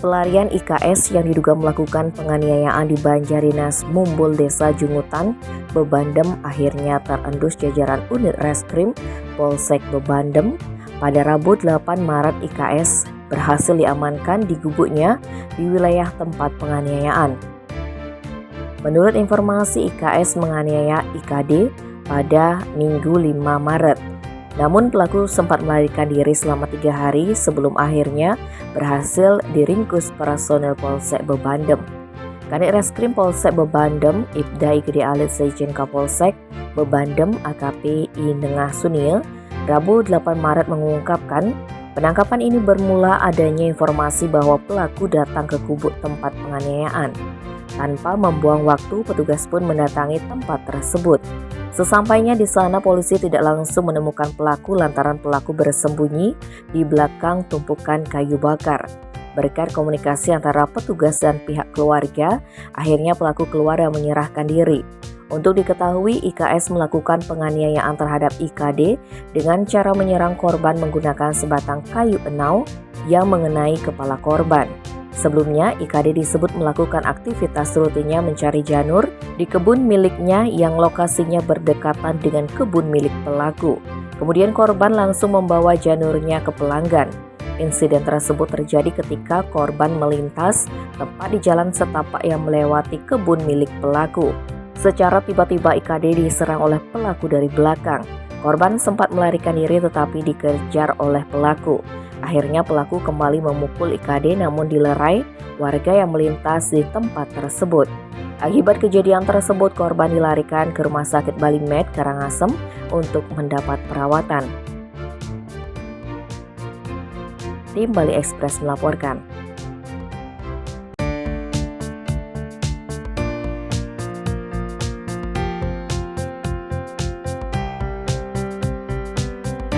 pelarian IKS yang diduga melakukan penganiayaan di Banjarinas Mumbul, Desa Jungutan, Bebandem akhirnya terendus jajaran unit reskrim Polsek Bebandem. Pada Rabu 8 Maret IKS berhasil diamankan di gubuknya di wilayah tempat penganiayaan. Menurut informasi, IKS menganiaya IKD pada Minggu 5 Maret. Namun pelaku sempat melarikan diri selama 3 hari sebelum akhirnya berhasil diringkus personel Polsek Bebandem. Kanit Reskrim Polsek Bebandem, Ibda Igede Alit Sekjen Kapolsek Bebandem AKP I Nengah Sunil, Rabu 8 Maret mengungkapkan penangkapan ini bermula adanya informasi bahwa pelaku datang ke gubuk tempat penganiayaan. Tanpa membuang waktu, petugas pun mendatangi tempat tersebut. Sesampainya di sana, polisi tidak langsung menemukan pelaku lantaran pelaku bersembunyi di belakang tumpukan kayu bakar. Berkat komunikasi antara petugas dan pihak keluarga, akhirnya pelaku keluar dan menyerahkan diri. Untuk diketahui, IKS melakukan penganiayaan terhadap IKD dengan cara menyerang korban menggunakan sebatang kayu enau yang mengenai kepala korban. Sebelumnya, IKD disebut melakukan aktivitas rutinnya mencari janur di kebun miliknya yang lokasinya berdekatan dengan kebun milik pelaku. Kemudian korban langsung membawa janurnya ke pelanggan. Insiden tersebut terjadi ketika korban melintas tepat di jalan setapak yang melewati kebun milik pelaku. Secara tiba-tiba IKD diserang oleh pelaku dari belakang. Korban sempat melarikan diri tetapi dikejar oleh pelaku. Akhirnya pelaku kembali memukul IKD namun dilerai warga yang melintas di tempat tersebut. Akibat kejadian tersebut, korban dilarikan ke Rumah Sakit Bali Med Karangasem untuk mendapat perawatan. Tim Bali Express melaporkan.